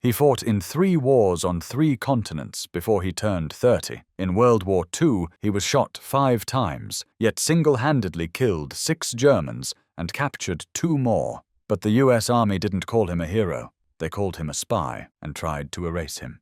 He fought in 3 wars on 3 continents before he turned 30. In World War II, he was shot 5 times, yet single-handedly killed 6 Germans and captured 2 more. But the US Army didn't call him a hero. They called him a spy and tried to erase him.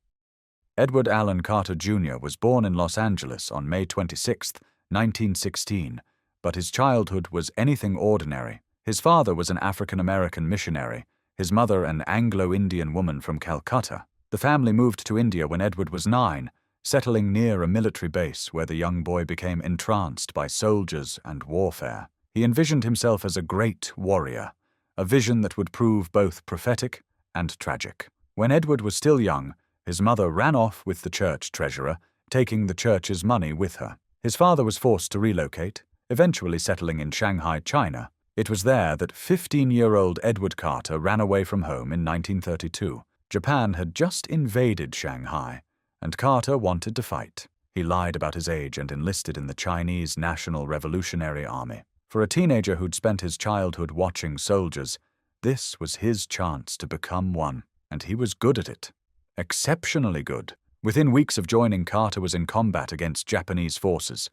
Edward Allen Carter Jr. was born in Los Angeles on May 26, 1916, but his childhood was anything ordinary. His father was an African-American missionary, his mother an Anglo-Indian woman from Calcutta. The family moved to India when Edward was 9, settling near a military base where the young boy became entranced by soldiers and warfare. He envisioned himself as a great warrior, a vision that would prove both prophetic and tragic. When Edward was still young, his mother ran off with the church treasurer, taking the church's money with her. His father was forced to relocate, eventually settling in Shanghai, China. It was there that 15-year-old Edward Carter ran away from home in 1932. Japan had just invaded Shanghai, and Carter wanted to fight. He lied about his age and enlisted in the Chinese National Revolutionary Army. For a teenager who'd spent his childhood watching soldiers, this was his chance to become one, and he was good at it. Exceptionally good. Within weeks of joining, Carter was in combat against Japanese forces.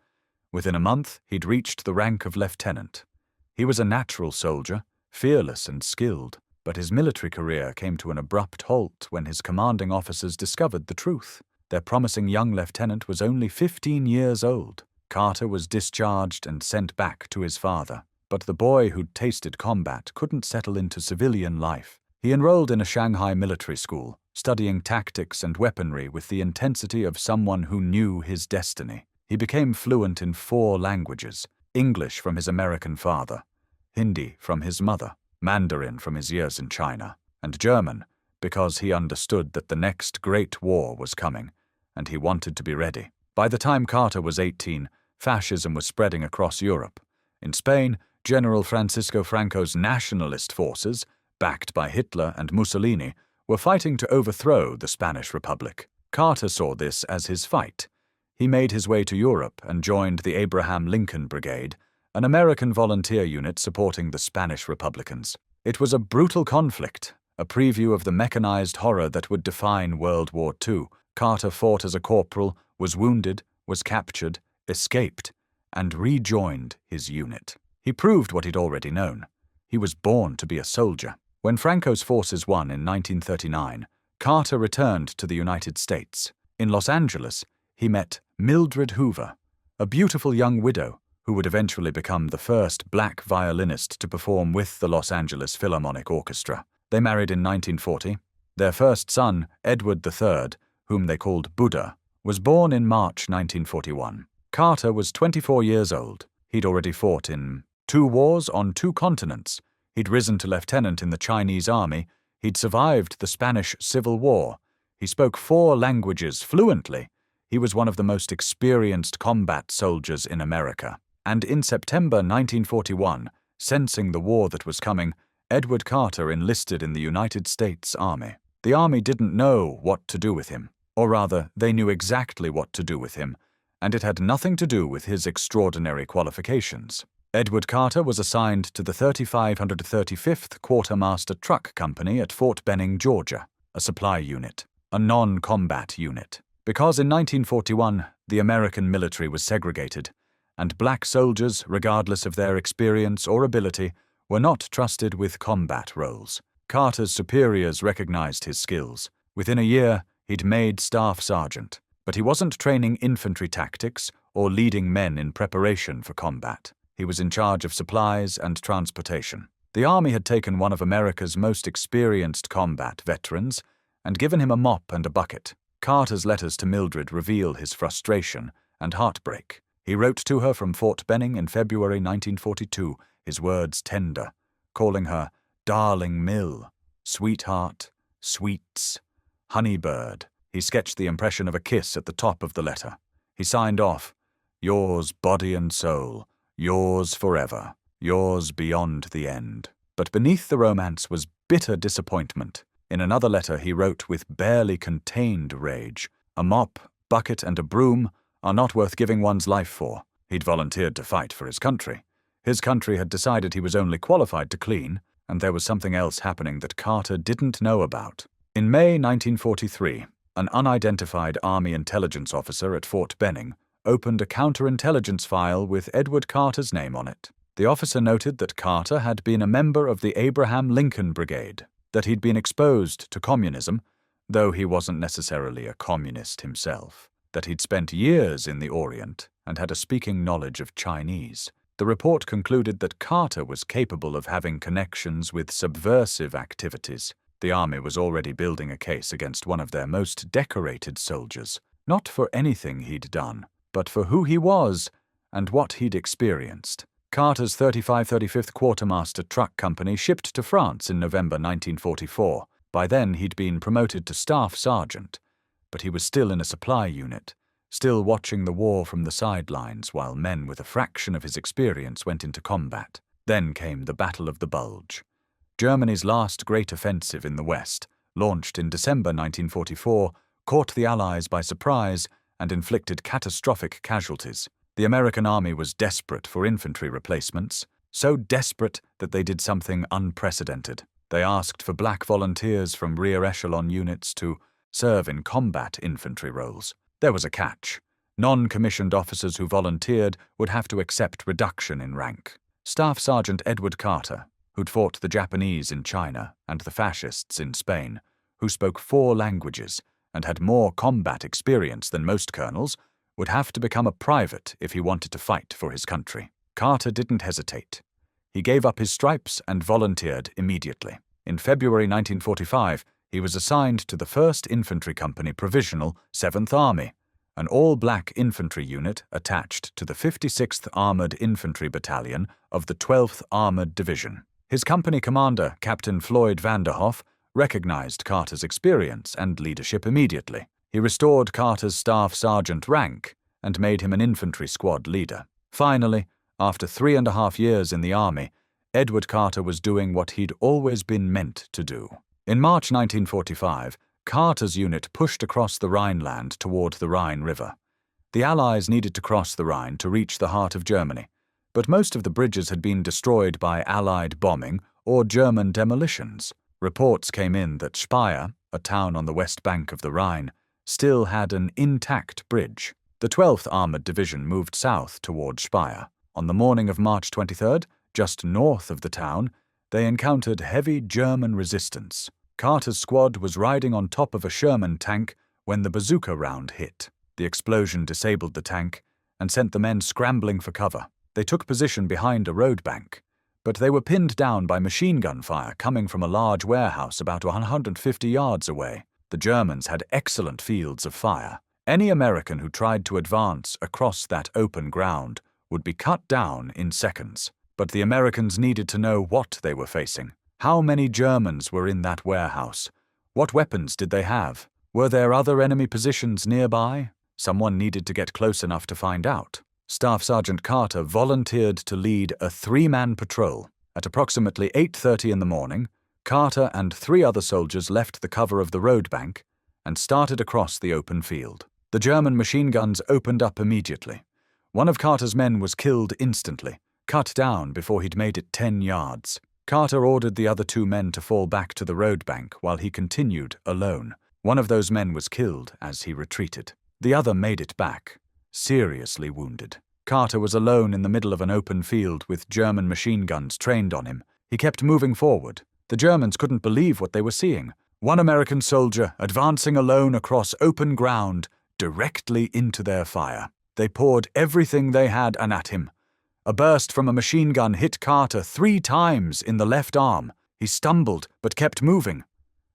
Within a month, he'd reached the rank of lieutenant. He was a natural soldier, fearless and skilled, but his military career came to an abrupt halt when his commanding officers discovered the truth. Their promising young lieutenant was only 15 years old. Carter was discharged and sent back to his father. But the boy who'd tasted combat couldn't settle into civilian life. He enrolled in a Shanghai military school, studying tactics and weaponry with the intensity of someone who knew his destiny. He became fluent in 4 languages: English from his American father, Hindi from his mother, Mandarin from his years in China, and German because he understood that the next great war was coming, and he wanted to be ready. By the time Carter was 18, fascism was spreading across Europe. In Spain, General Francisco Franco's nationalist forces, backed by Hitler and Mussolini, were fighting to overthrow the Spanish Republic. Carter saw this as his fight. He made his way to Europe and joined the Abraham Lincoln Brigade, an American volunteer unit supporting the Spanish Republicans. It was a brutal conflict, a preview of the mechanized horror that would define World War II. Carter fought as a corporal, was wounded, was captured, escaped, and rejoined his unit. He proved what he'd already known. He was born to be a soldier. When Franco's forces won in 1939, Carter returned to the United States. In Los Angeles, he met Mildred Hoover, a beautiful young widow who would eventually become the first black violinist to perform with the Los Angeles Philharmonic Orchestra. They married in 1940. Their first son, Edward III, whom they called Buddha, was born in March 1941. Carter was 24 years old. He'd already fought in 2 wars on 2 continents. He'd risen to lieutenant in the Chinese army. He'd survived the Spanish Civil War. He spoke 4 languages fluently. He was one of the most experienced combat soldiers in America. And in September 1941, sensing the war that was coming, Edward Carter enlisted in the United States Army. The Army didn't know what to do with him, or rather, they knew exactly what to do with him, and it had nothing to do with his extraordinary qualifications. Edward Carter was assigned to the 3535th Quartermaster Truck Company at Fort Benning, Georgia, a supply unit, a non-combat unit. Because in 1941, the American military was segregated, and black soldiers, regardless of their experience or ability, were not trusted with combat roles. Carter's superiors recognized his skills. Within a year, he'd made staff sergeant, but he wasn't training infantry tactics or leading men in preparation for combat. He was in charge of supplies and transportation. The Army had taken one of America's most experienced combat veterans and given him a mop and a bucket. Carter's letters to Mildred reveal his frustration and heartbreak. He wrote to her from Fort Benning in February 1942, his words tender, calling her Darling Mill, Sweetheart, Sweets, Honeybird. He sketched the impression of a kiss at the top of the letter. He signed off, Yours body and soul, yours forever, yours beyond the end. But beneath the romance was bitter disappointment. In another letter he wrote with barely contained rage, A mop, bucket, and a broom are not worth giving one's life for. He'd volunteered to fight for his country. His country had decided he was only qualified to clean, and there was something else happening that Carter didn't know about. In May 1943, an unidentified Army intelligence officer at Fort Benning opened a counterintelligence file with Edward Carter's name on it. The officer noted that Carter had been a member of the Abraham Lincoln Brigade, that he'd been exposed to communism, though he wasn't necessarily a communist himself, that he'd spent years in the Orient and had a speaking knowledge of Chinese. The report concluded that Carter was capable of having connections with subversive activities. The Army was already building a case against one of their most decorated soldiers, not for anything he'd done, but for who he was and what he'd experienced. Carter's 3535th Quartermaster Truck Company shipped to France in November 1944. By then he'd been promoted to Staff Sergeant, but he was still in a supply unit, still watching the war from the sidelines while men with a fraction of his experience went into combat. Then came the Battle of the Bulge. Germany's last great offensive in the West, launched in December 1944, caught the Allies by surprise and inflicted catastrophic casualties. The American Army was desperate for infantry replacements, so desperate that they did something unprecedented. They asked for black volunteers from rear echelon units to serve in combat infantry roles. There was a catch. Non-commissioned officers who volunteered would have to accept reduction in rank. Staff Sergeant Edward Carter, who'd fought the Japanese in China and the fascists in Spain, who spoke 4 languages and had more combat experience than most colonels, would have to become a private if he wanted to fight for his country. Carter didn't hesitate. He gave up his stripes and volunteered immediately. In February 1945, he was assigned to the 1st Infantry Company Provisional 7th Army, an all-black infantry unit attached to the 56th Armored Infantry Battalion of the 12th Armored Division. His company commander, Captain Floyd Vanderhoff, recognized Carter's experience and leadership immediately. He restored Carter's staff sergeant rank and made him an infantry squad leader. Finally, after 3.5 years in the Army, Edward Carter was doing what he'd always been meant to do. In March 1945, Carter's unit pushed across the Rhineland toward the Rhine River. The Allies needed to cross the Rhine to reach the heart of Germany, but most of the bridges had been destroyed by Allied bombing or German demolitions. Reports came in that Speyer, a town on the west bank of the Rhine, still had an intact bridge. The 12th Armored Division moved south toward Speyer. On the morning of March 23rd, just north of the town, they encountered heavy German resistance. Carter's squad was riding on top of a Sherman tank when the bazooka round hit. The explosion disabled the tank and sent the men scrambling for cover. They took position behind a road bank, but they were pinned down by machine gun fire coming from a large warehouse about 150 yards away. The Germans had excellent fields of fire. Any American who tried to advance across that open ground would be cut down in seconds. But the Americans needed to know what they were facing. How many Germans were in that warehouse? What weapons did they have? Were there other enemy positions nearby? Someone needed to get close enough to find out. Staff Sergeant Carter volunteered to lead a 3-man patrol. At approximately 8:30 in the morning, Carter and 3 other soldiers left the cover of the road bank and started across the open field. The German machine guns opened up immediately. One of Carter's men was killed instantly, cut down before he'd made it 10 yards. Carter ordered the other 2 men to fall back to the road bank while he continued alone. One of those men was killed as he retreated. The other made it back, seriously wounded. Carter was alone in the middle of an open field with German machine guns trained on him. He kept moving forward. The Germans couldn't believe what they were seeing. One American soldier advancing alone across open ground directly into their fire. They poured everything they had and at him. A burst from a machine gun hit Carter 3 times in the left arm. He stumbled but kept moving.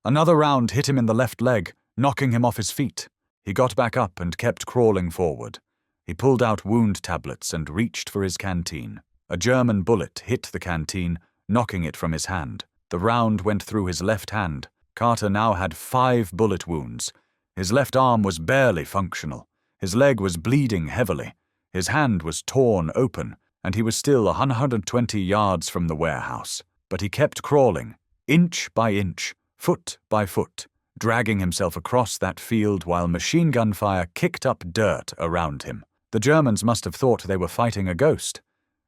Another round hit him in the left leg, knocking him off his feet. He got back up and kept crawling forward. He pulled out wound tablets and reached for his canteen. A German bullet hit the canteen, knocking it from his hand. The round went through his left hand. Carter now had 5 bullet wounds. His left arm was barely functional. His leg was bleeding heavily. His hand was torn open, and he was still 120 yards from the warehouse. But he kept crawling, inch by inch, foot by foot, dragging himself across that field while machine gun fire kicked up dirt around him. The Germans must have thought they were fighting a ghost.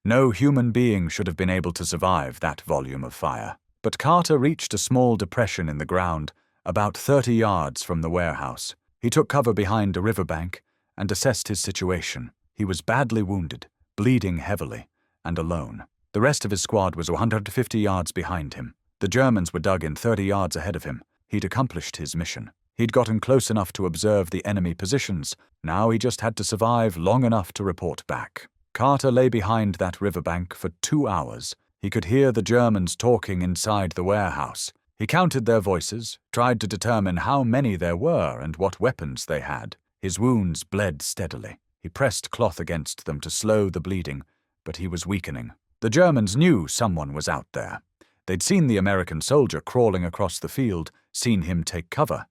No human being should have been able to survive that volume of fire. But Carter reached a small depression in the ground about 30 yards from the warehouse. He took cover behind a riverbank and assessed his situation. He was badly wounded, bleeding heavily, and alone. The rest of his squad was 150 yards behind him. The Germans were dug in 30 yards ahead of him. He'd accomplished his mission. He'd gotten close enough to observe the enemy positions. Now he just had to survive long enough to report back. Carter lay behind that riverbank for 2 hours. He could hear the Germans talking inside the warehouse. He counted their voices, tried to determine how many there were and what weapons they had. His wounds bled steadily. He pressed cloth against them to slow the bleeding, but he was weakening. The Germans knew someone was out there. They'd seen the American soldier crawling across the field, seen him take cover,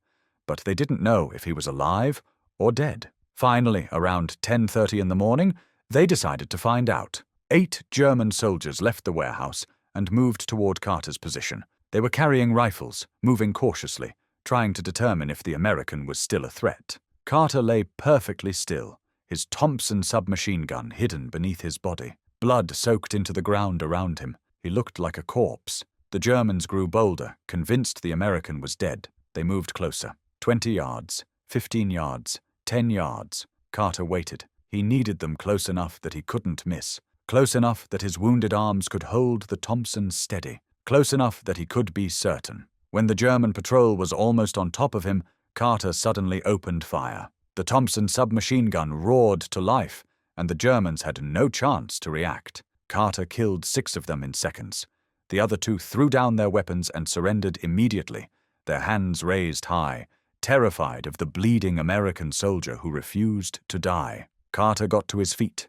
but they didn't know if he was alive or dead. Finally, around 10:30 in the morning, they decided to find out. 8 German soldiers left the warehouse and moved toward Carter's position. They were carrying rifles, moving cautiously, trying to determine if the American was still a threat. Carter lay perfectly still, his Thompson submachine gun hidden beneath his body. Blood soaked into the ground around him. He looked like a corpse. The Germans grew bolder, convinced the American was dead. They moved closer. 20 yards, 15 yards, 10 yards. Carter waited. He needed them close enough that he couldn't miss. Close enough that his wounded arms could hold the Thompson steady. Close enough that he could be certain. When the German patrol was almost on top of him, Carter suddenly opened fire. The Thompson submachine gun roared to life, and the Germans had no chance to react. Carter killed 6 of them in seconds. The other 2 threw down their weapons and surrendered immediately, their hands raised high, terrified of the bleeding American soldier who refused to die. Carter got to his feet,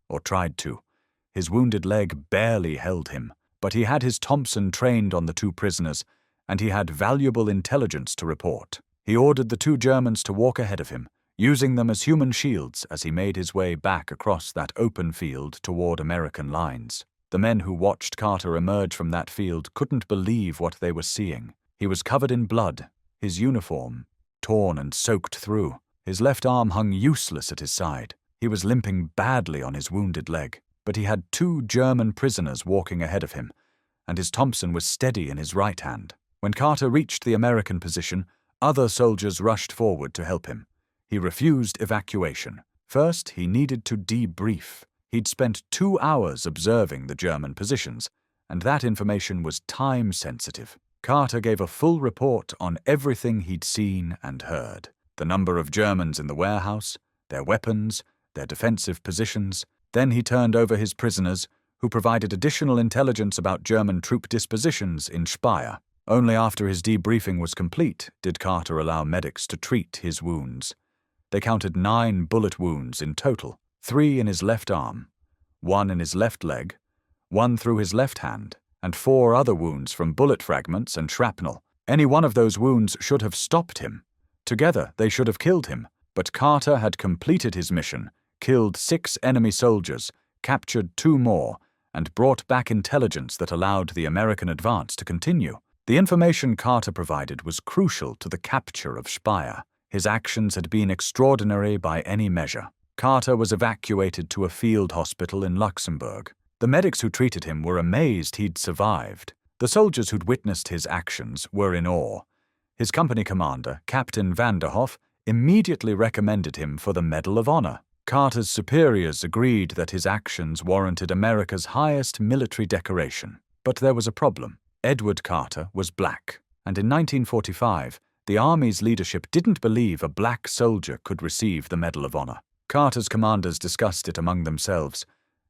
or tried to. His wounded leg barely held him, but he had his Thompson trained on the 2 prisoners, and he had valuable intelligence to report. He ordered the 2 Germans to walk ahead of him, using them as human shields as he made his way back across that open field toward American lines. The men who watched Carter emerge from that field couldn't believe what they were seeing. He was covered in blood, his uniform torn and soaked through. His left arm hung useless at his side. He was limping badly on his wounded leg, but he had 2 German prisoners walking ahead of him, and his Thompson was steady in his right hand. When Carter reached the American position, other soldiers rushed forward to help him. He refused evacuation. First, he needed to debrief. He'd spent 2 hours observing the German positions, and that information was time-sensitive. Carter gave a full report on everything he'd seen and heard. The number of Germans in the warehouse, their weapons, their defensive positions. Then he turned over his prisoners, who provided additional intelligence about German troop dispositions in Speyer. Only after his debriefing was complete did Carter allow medics to treat his wounds. They counted 9 bullet wounds in total, 3 in his left arm, 1 in his left leg, 1 through his left hand, and 4 other wounds from bullet fragments and shrapnel. Any one of those wounds should have stopped him. Together, they should have killed him. But Carter had completed his mission, killed 6 enemy soldiers, captured 2 more, and brought back intelligence that allowed the American advance to continue. The information Carter provided was crucial to the capture of Speyer. His actions had been extraordinary by any measure. Carter was evacuated to a field hospital in Luxembourg. The medics who treated him were amazed he'd survived. The soldiers who'd witnessed his actions were in awe. His company commander, Captain Vanderhoff, immediately recommended him for the Medal of Honor. Carter's superiors agreed that his actions warranted America's highest military decoration. But there was a problem. Edward Carter was black, and in 1945, the Army's leadership didn't believe a black soldier could receive the Medal of Honor. Carter's commanders discussed it among themselves.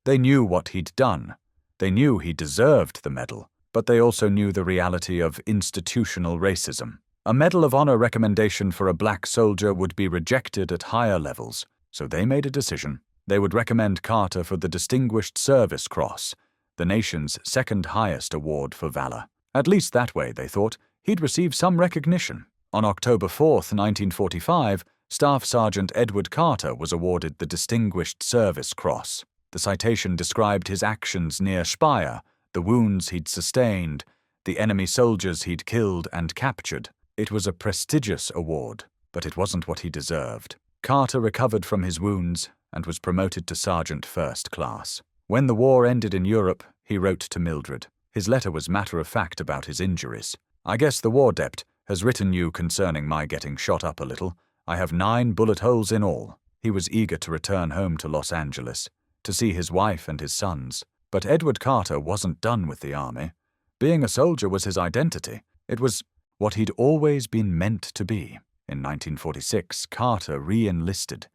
They knew what he'd done. They knew he deserved the medal, but they also knew the reality of institutional racism. A Medal of Honor recommendation for a black soldier would be rejected at higher levels, so they made a decision. They would recommend Carter for the Distinguished Service Cross, the nation's second highest award for valor. At least that way, they thought, he'd receive some recognition. On October 4, 1945, Staff Sergeant Edward Carter was awarded the Distinguished Service Cross. The citation described his actions near Speyer, the wounds he'd sustained, the enemy soldiers he'd killed and captured. It was a prestigious award, but it wasn't what he deserved. Carter recovered from his wounds and was promoted to Sergeant First Class. When the war ended in Europe, he wrote to Mildred. His letter was matter-of-fact about his injuries. "I guess the war debt has written you concerning my getting shot up a little. I have 9 bullet holes in all." He was eager to return home to Los Angeles, to see his wife and his sons. But Edward Carter wasn't done with the army. Being a soldier was his identity. It was what he'd always been meant to be. In 1946, Carter re-enlisted.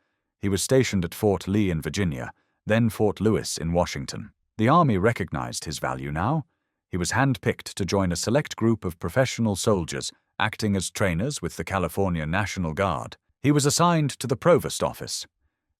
He was stationed at Fort Lee in Virginia, then Fort Lewis in Washington. The Army recognized his value now. He was handpicked to join a select group of professional soldiers acting as trainers with the California National Guard. He was assigned to the provost office.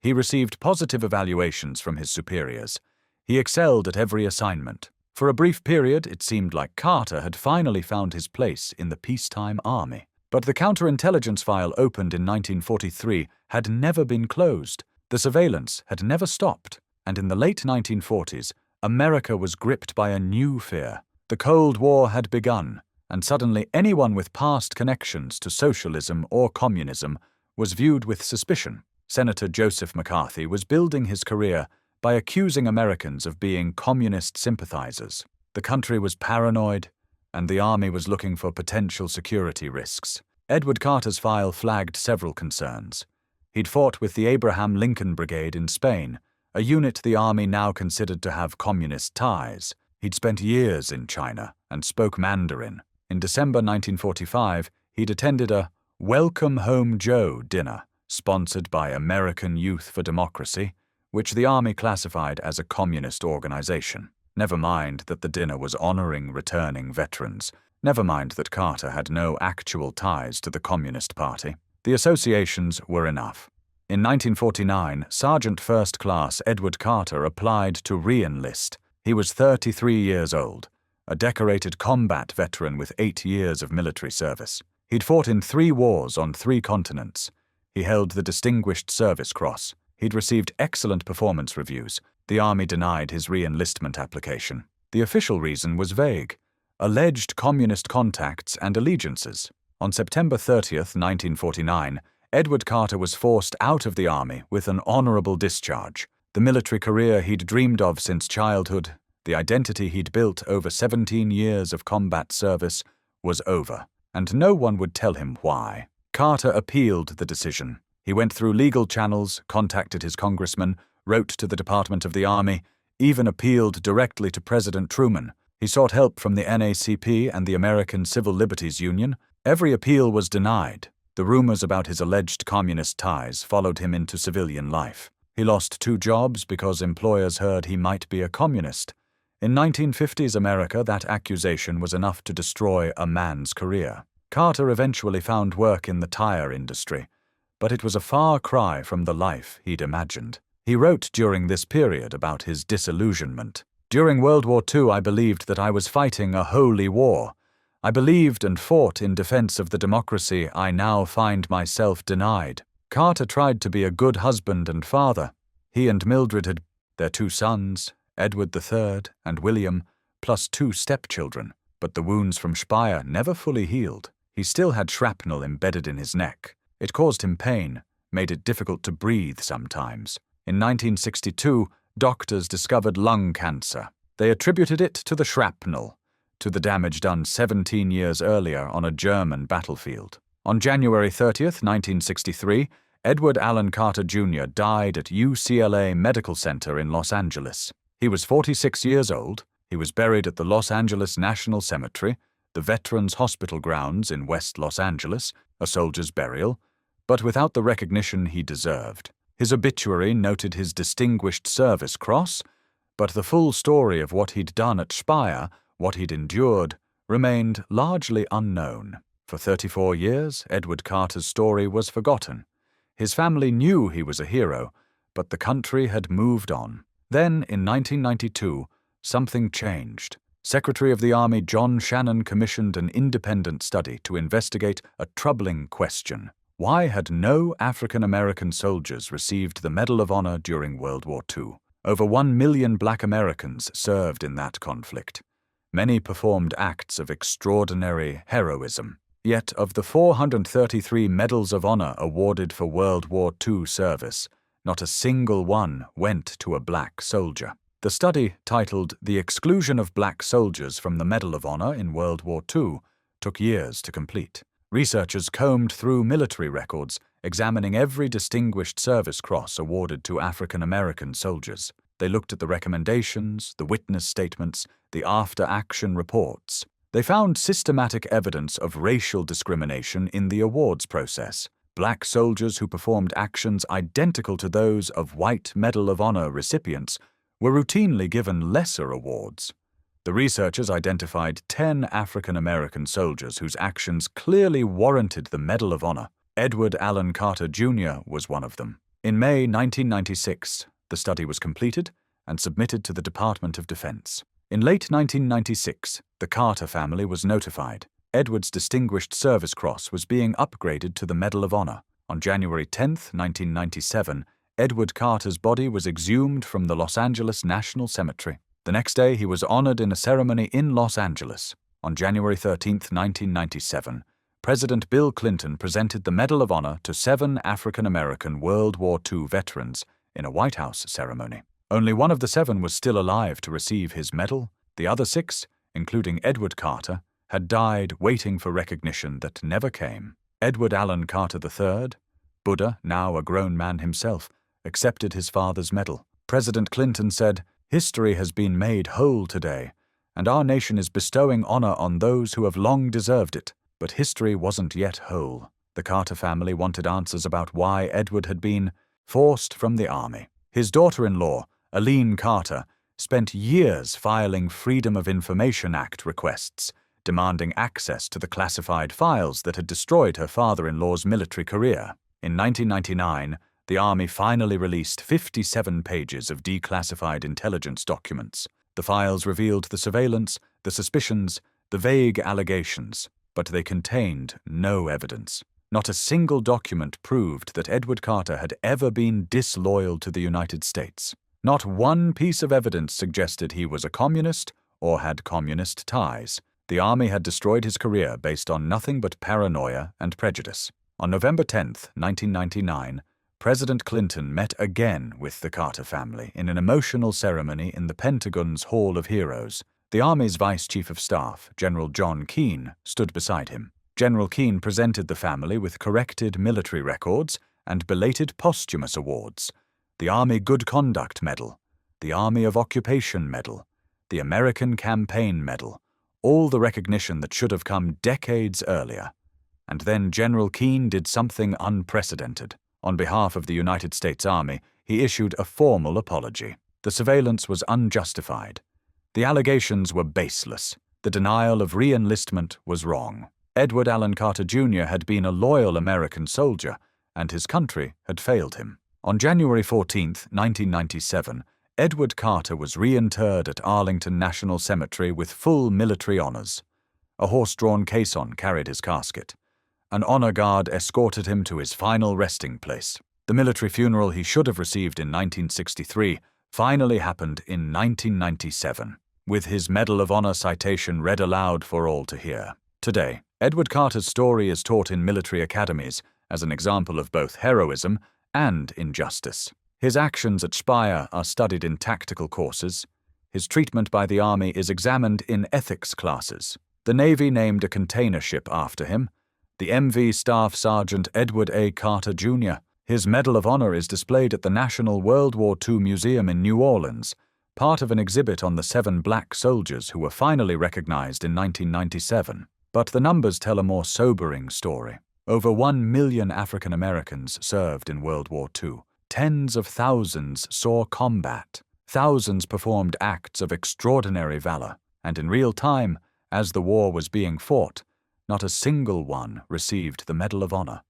He received positive evaluations from his superiors. He excelled at every assignment. For a brief period, it seemed like Carter had finally found his place in the peacetime army. But the counterintelligence file opened in 1943 had never been closed. The surveillance had never stopped. And in the late 1940s, America was gripped by a new fear. The Cold War had begun, and suddenly anyone with past connections to socialism or communism was viewed with suspicion. Senator Joseph McCarthy was building his career by accusing Americans of being communist sympathizers. The country was paranoid, and the army was looking for potential security risks. Edward Carter's file flagged several concerns. He'd fought with the Abraham Lincoln Brigade in Spain, a unit the army now considered to have communist ties. He'd spent years in China and spoke Mandarin. In December 1945, he'd attended a Welcome Home Joe dinner sponsored by American Youth for Democracy, which the army classified as a communist organization. Never mind that the dinner was honoring returning veterans. Never mind that Carter had no actual ties to the Communist Party. The associations were enough. In 1949, Sergeant First Class Edward Carter applied to re-enlist. He was 33 years old, a decorated combat veteran with 8 years of military service. He'd fought in 3 wars on 3 continents. He held the Distinguished Service Cross. He'd received excellent performance reviews. The Army denied his re-enlistment application. The official reason was vague: alleged communist contacts and allegiances. On September 30th, 1949, Edward Carter was forced out of the Army with an honorable discharge. The military career he'd dreamed of since childhood, the identity he'd built over 17 years of combat service, was over, and no one would tell him why. Carter appealed the decision. He went through legal channels, contacted his congressman, wrote to the Department of the Army, even appealed directly to President Truman. He sought help from the NACP and the American Civil Liberties Union. Every appeal was denied. The rumors about his alleged communist ties followed him into civilian life. He lost 2 jobs because employers heard he might be a communist. In 1950s America, that accusation was enough to destroy a man's career. Carter eventually found work in the tire industry, but it was a far cry from the life he'd imagined. He wrote during this period about his disillusionment. "During World War II, I believed that I was fighting a holy war. I believed and fought in defense of the democracy I now find myself denied." Carter tried to be a good husband and father. He and Mildred had their 2 sons, Edward III and William, plus 2 stepchildren. But the wounds from Speyer never fully healed. He still had shrapnel embedded in his neck. It caused him pain, made it difficult to breathe sometimes. In 1962, doctors discovered lung cancer. They attributed it to the shrapnel, to the damage done 17 years earlier on a German battlefield. On January 30th, 1963, Edward Allen Carter Jr. died at UCLA Medical Center in Los Angeles. He was 46 years old. He was buried at the Los Angeles National Cemetery, the Veterans Hospital grounds in West Los Angeles, a soldier's burial, but without the recognition he deserved. His obituary noted his Distinguished Service Cross, but the full story of what he'd done at Speyer, what he'd endured, remained largely unknown. For 34 years, Edward Carter's story was forgotten. His family knew he was a hero, but the country had moved on. Then, in 1992, something changed. Secretary of the Army John Shannon commissioned an independent study to investigate a troubling question. Why had no African-American soldiers received the Medal of Honor during World War II? Over 1 million Black Americans served in that conflict. Many performed acts of extraordinary heroism. Yet of the 433 Medals of Honor awarded for World War II service, not a single one went to a black soldier. The study, titled The Exclusion of Black Soldiers from the Medal of Honor in World War II, took years to complete. Researchers combed through military records, examining every Distinguished Service Cross awarded to African American soldiers. They looked at the recommendations, the witness statements, the after-action reports. They found systematic evidence of racial discrimination in the awards process. Black soldiers who performed actions identical to those of white Medal of Honor recipients were routinely given lesser awards. The researchers identified 10 African American soldiers whose actions clearly warranted the Medal of Honor. Edward Allen Carter Jr. was one of them. In May 1996, the study was completed and submitted to the Department of Defense. In late 1996, the Carter family was notified. Edward's Distinguished Service Cross was being upgraded to the Medal of Honor. On January 10, 1997, Edward Carter's body was exhumed from the Los Angeles National Cemetery. The next day, he was honored in a ceremony in Los Angeles. On January 13, 1997, President Bill Clinton presented the Medal of Honor to 7 African American World War II veterans in a White House ceremony. Only one of the 7 was still alive to receive his medal. The other 6, including Edward Carter, had died waiting for recognition that never came. Edward Allen Carter III, Buddha, now a grown man himself, accepted his father's medal. President Clinton said, "History has been made whole today, and our nation is bestowing honor on those who have long deserved it." But history wasn't yet whole. The Carter family wanted answers about why Edward had been forced from the army. His daughter-in-law, Aline Carter, spent years filing Freedom of Information Act requests, demanding access to the classified files that had destroyed her father-in-law's military career. In 1999, the Army finally released 57 pages of declassified intelligence documents. The files revealed the surveillance, the suspicions, the vague allegations, but they contained no evidence. Not a single document proved that Edward Carter had ever been disloyal to the United States. Not one piece of evidence suggested he was a communist or had communist ties. The Army had destroyed his career based on nothing but paranoia and prejudice. On November 10, 1999, President Clinton met again with the Carter family in an emotional ceremony in the Pentagon's Hall of Heroes. The Army's Vice Chief of Staff, General John Keane, stood beside him. General Keane presented the family with corrected military records and belated posthumous awards: the Army Good Conduct Medal, the Army of Occupation Medal, the American Campaign Medal, all the recognition that should have come decades earlier. And then General Keane did something unprecedented. On behalf of the United States Army, he issued a formal apology. The surveillance was unjustified. The allegations were baseless. The denial of re-enlistment was wrong. Edward Allen Carter Jr. had been a loyal American soldier, and his country had failed him. On January 14, 1997, Edward Carter was reinterred at Arlington National Cemetery with full military honors. A horse-drawn caisson carried his casket. An honor guard escorted him to his final resting place. The military funeral he should have received in 1963 finally happened in 1997, with his Medal of Honor citation read aloud for all to hear. Today, Edward Carter's story is taught in military academies as an example of both heroism and injustice. His actions at Speyer are studied in tactical courses. His treatment by the Army is examined in ethics classes. The Navy named a container ship after him, the MV Staff Sergeant Edward A. Carter, Jr. His Medal of Honor is displayed at the National World War II Museum in New Orleans, part of an exhibit on the 7 black soldiers who were finally recognized in 1997. But the numbers tell a more sobering story. Over 1 million African Americans served in World War II. Tens of thousands saw combat. Thousands performed acts of extraordinary valor. And in real time, as the war was being fought, not a single one received the Medal of Honor.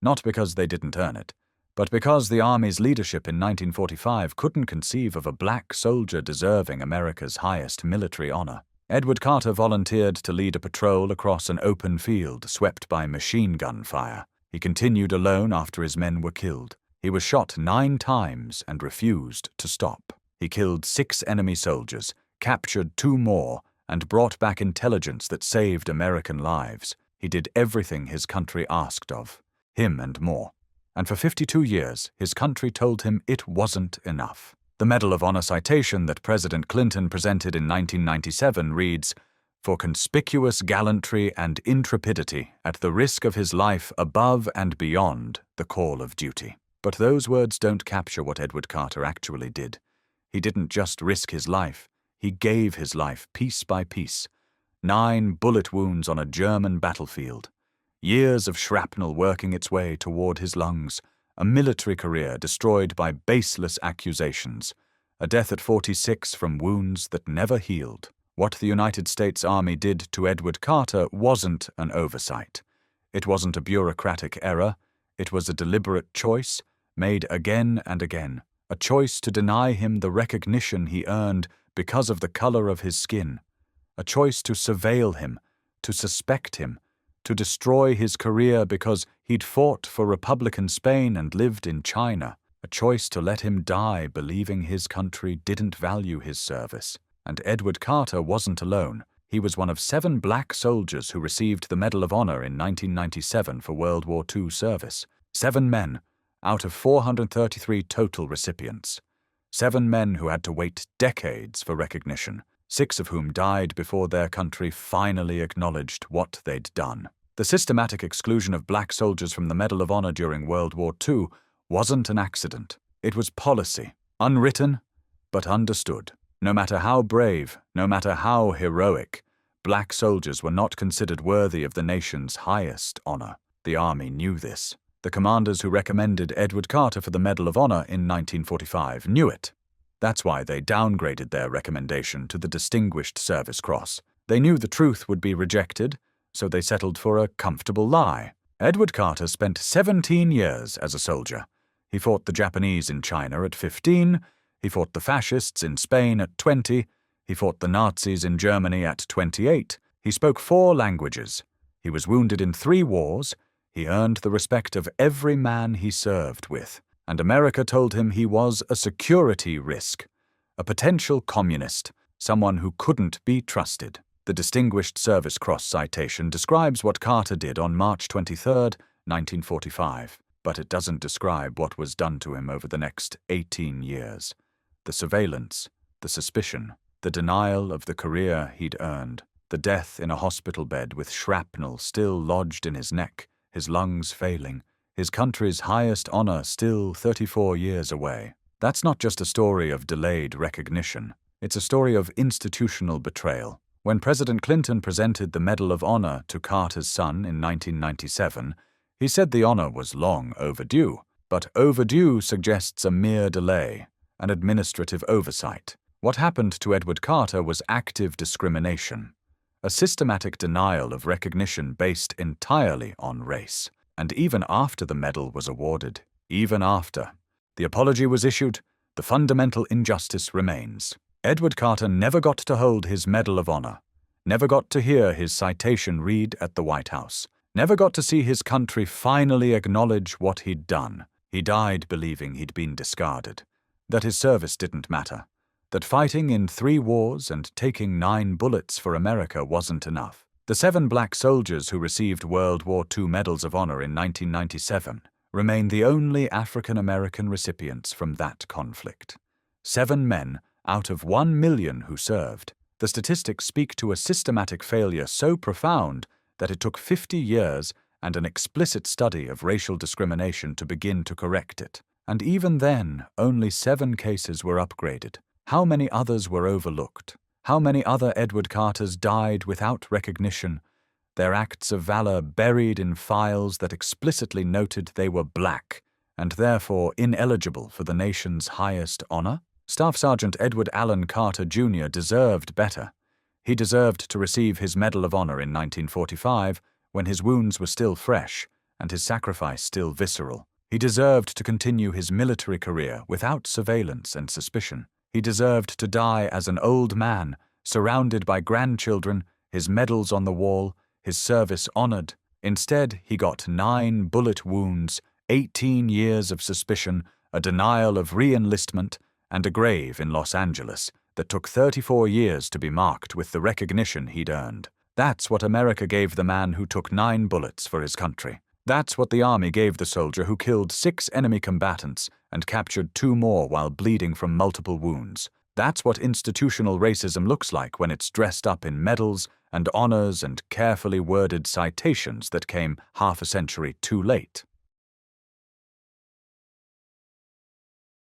Not because they didn't earn it, but because the Army's leadership in 1945 couldn't conceive of a black soldier deserving America's highest military honor. Edward Carter volunteered to lead a patrol across an open field swept by machine gun fire. He continued alone after his men were killed. He was shot 9 times and refused to stop. He killed 6 enemy soldiers, captured 2 more, and brought back intelligence that saved American lives. He did everything his country asked of him and more. And for 52 years, his country told him it wasn't enough. The Medal of Honor citation that President Clinton presented in 1997 reads, for conspicuous gallantry and intrepidity at the risk of his life above and beyond the call of duty. But those words don't capture what Edward Carter actually did. He didn't just risk his life, he gave his life piece by piece. 9 bullet wounds on a German battlefield, years of shrapnel working its way toward his lungs, a military career destroyed by baseless accusations, a death at 46 from wounds that never healed. What the United States Army did to Edward Carter wasn't an oversight. It wasn't a bureaucratic error. It was a deliberate choice, made again and again, a choice to deny him the recognition he earned because of the color of his skin, a choice to surveil him, to suspect him, to destroy his career because he'd fought for Republican Spain and lived in China, a choice to let him die believing his country didn't value his service. And Edward Carter wasn't alone. He was one of 7 black soldiers who received the Medal of Honor in 1997 for World War II service. 7 men, out of 433 total recipients. 7 men who had to wait decades for recognition, 6 of whom died before their country finally acknowledged what they'd done. The systematic exclusion of black soldiers from the Medal of Honor during World War II wasn't an accident. It was policy, unwritten, but understood. No matter how brave, no matter how heroic, black soldiers were not considered worthy of the nation's highest honor. The Army knew this. The commanders who recommended Edward Carter for the Medal of Honor in 1945 knew it. That's why they downgraded their recommendation to the Distinguished Service Cross. They knew the truth would be rejected, so they settled for a comfortable lie. Edward Carter spent 17 years as a soldier. He fought the Japanese in China at 15, he fought the fascists in Spain at 20, he fought the Nazis in Germany at 28, he spoke 4 languages, he was wounded in 3 wars, he earned the respect of every man he served with, and America told him he was a security risk, a potential communist, someone who couldn't be trusted. The Distinguished Service Cross citation describes what Carter did on March 23, 1945, but it doesn't describe what was done to him over the next 18 years. The surveillance, the suspicion, the denial of the career he'd earned, the death in a hospital bed with shrapnel still lodged in his neck, his lungs failing, his country's highest honor still 34 years away. That's not just a story of delayed recognition. It's a story of institutional betrayal. When President Clinton presented the Medal of Honor to Carter's son in 1997, he said the honor was long overdue. But overdue suggests a mere delay, an administrative oversight. What happened to Edward Carter was active discrimination, a systematic denial of recognition based entirely on race. And even after the medal was awarded, even after the apology was issued, the fundamental injustice remains. Edward Carter never got to hold his Medal of Honor, never got to hear his citation read at the White House, never got to see his country finally acknowledge what he'd done. He died believing he'd been discarded, that his service didn't matter, that fighting in 3 wars and taking 9 bullets for America wasn't enough. The 7 black soldiers who received World War II Medals of Honor in 1997 remain the only African-American recipients from that conflict. 7 men out of 1 million who served. The statistics speak to a systematic failure so profound that it took 50 years and an explicit study of racial discrimination to begin to correct it. And even then, only 7 cases were upgraded. How many others were overlooked? How many other Edward Carters died without recognition, their acts of valor buried in files that explicitly noted they were black and therefore ineligible for the nation's highest honor? Staff Sergeant Edward Allen Carter Jr. deserved better. He deserved to receive his Medal of Honor in 1945 when his wounds were still fresh and his sacrifice still visceral. He deserved to continue his military career without surveillance and suspicion. He deserved to die as an old man, surrounded by grandchildren, his medals on the wall, his service honored. Instead, he got 9 bullet wounds, 18 years of suspicion, a denial of re-enlistment, and a grave in Los Angeles that took 34 years to be marked with the recognition he'd earned. That's what America gave the man who took 9 bullets for his country. That's what the Army gave the soldier who killed 6 enemy combatants and captured 2 more while bleeding from multiple wounds. That's what institutional racism looks like when it's dressed up in medals and honors and carefully worded citations that came half a century too late.